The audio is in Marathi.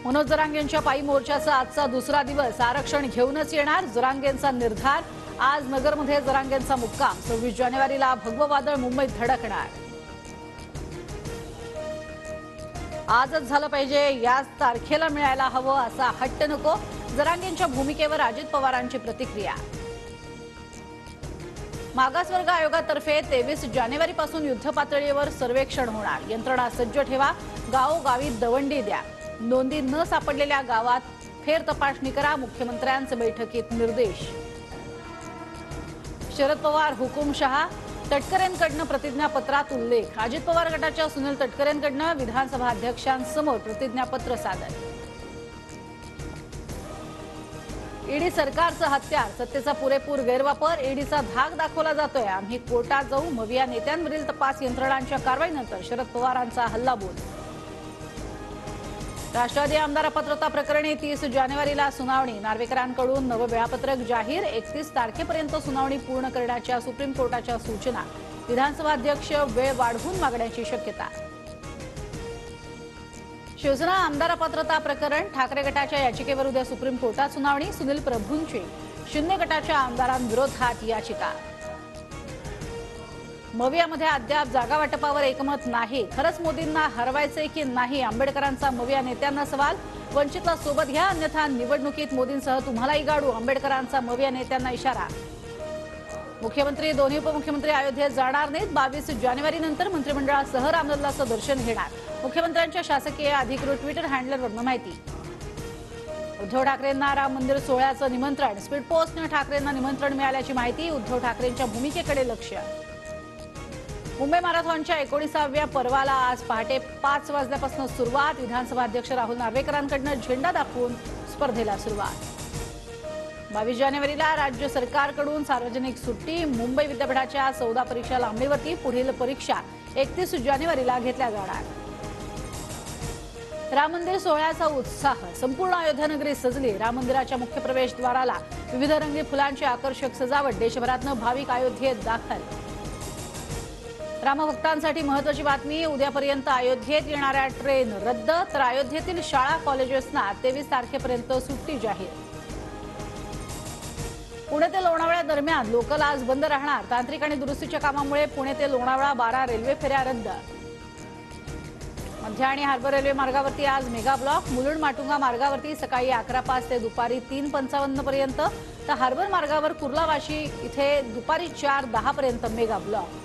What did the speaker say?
मनोज जरांगेंच्या पायी मोर्चाचा आजचा दुसरा दिवस आरक्षण घेऊनच येणार जरांगेंचा निर्धार। आज नगरमध्ये जरांगेंचा मुक्काम। 26 जानेवारीला भगवं वादळ मुंबईत धडकणार। आजच झालं पाहिजे, याच तारखेला मिळायला हवं असा हट्ट नको। जरांगेंच्या भूमिकेवर अजित पवारांची प्रतिक्रिया। मागासवर्ग आयोगातर्फे 23 जानेवारीपासून युद्धपातळीवर सर्वेक्षण होणार। यंत्रणा सज्ज ठेवा, गावोगावी दवंडी द्या। नोंदी न सापडलेल्या गावात फेर तपासणी करा। मुख्यमंत्र्यांचे बैठकीत निर्देश। शरद पवार हुकुमशहा, तटकरेंकडून प्रतिज्ञापत्रात उल्लेख। अजित पवार गटाच्या सुनील तटकरेंकडून विधानसभा अध्यक्षांसमोर प्रतिज्ञापत्र सादर। ईडी सरकारचं हत्यार, सत्तेचा पुरेपूर गैरवापर। ईडीचा धाक दाखवला जातोय। आम्ही कोर्टात जाऊ। मविया नेत्यांवरील तपास यंत्रणांच्या कारवाईनंतर शरद पवारांचा हल्लाबोल। राष्ट्रवादी आमदार अपात्रता प्रकरणी 30 जानेवारीला सुनावणी। नार्वेकरांकडून नवं वेळापत्रक जाहीर। 31 तारखेपर्यंत सुनावणी पूर्ण करण्याच्या सुप्रीम कोर्टाच्या सूचना। विधानसभा अध्यक्ष वेळ वाढवून मागण्याची शक्यता। शिवसेना आमदार अपात्रता प्रकरण, ठाकरे गटाच्या याचिकेवर उद्या सुप्रीम कोर्टात सुनावणी। सुनील प्रभूंची शिंदे गटाच्या आमदारांविरोधात याचिका। मवियामध्ये अद्याप जागा वाटपावर एकमत नाही। खरंच मोदींना हरवायचे की नाही, आंबेडकरांचा मविया नेत्यांना सवाल। वंचितला सोबत घ्या, अन्यथा निवडणुकीत मोदींसह तुम्हालाही गाडू, आंबेडकरांचा मविया नेत्यांना इशारा। मुख्यमंत्री दोन्ही उपमुख्यमंत्री अयोध्येत जाणार नाहीत। 22 जानेवारीनंतर मंत्रिमंडळासह रामलल्लाचं दर्शन घेणार। मुख्यमंत्र्यांच्या शासकीय अधिकृत ट्विटर हँडलवरून माहिती। उद्धव ठाकरेंना राम मंदिर सोहळ्याचं निमंत्रण। स्पीड पोस्टने ठाकरेंना निमंत्रण मिळाल्याची माहिती। उद्धव ठाकरेंच्या भूमिकेकडे लक्ष। मुंबई मॅरेथॉनच्या 19व्या पर्वाला आज पहाटे 5 वाजल्यापासून सुरुवात। विधानसभा अध्यक्ष राहुल नार्वेकरांकडून झेंडा दाखवून स्पर्धेला सुरुवात। 22 जानेवारीला राज्य सरकारकडून सार्वजनिक सुट्टी। मुंबई विद्यापीठाच्या 14 परीक्षा लांबणीवरती। पुढील परीक्षा 31 जानेवारीला घेतल्या जाणार। राम मंदिर सोहळ्याचा उत्साह, संपूर्ण अयोध्या नगरी सजली। राम मंदिराच्या मुख्य प्रवेशद्वाराला विविध रंगी फुलांची आकर्षक सजावट। देशभरातून भाविक अयोध्येत दाखल। रामभक्तांसाठी महत्त्वाची बातमी, उद्यापर्यंत अयोध्येत येणाऱ्या ट्रेन रद्द, तर अयोध्येतील शाळा कॉलेजेसना 23 तारखेपर्यंत सुट्टी जाहीर। पुणे ते लोणावळा दरम्यान लोकल आज बंद राहणार। तांत्रिक आणि दुरुस्तीच्या कामामुळे पुणे ते लोणावळा 12 रेल्वे फेऱ्या रद्द। मध्य आणि हार्बर रेल्वे मार्गावरती आज मेगा ब्लॉक। मुलुंड माटुंगा मार्गावरती सकाळी 11:05 ते दुपारी 3:55 पर्यंत, तर हार्बर मार्गावर कुर्ला वाशी इथे दुपारी 4:10 पर्यंत मेगा ब्लॉक।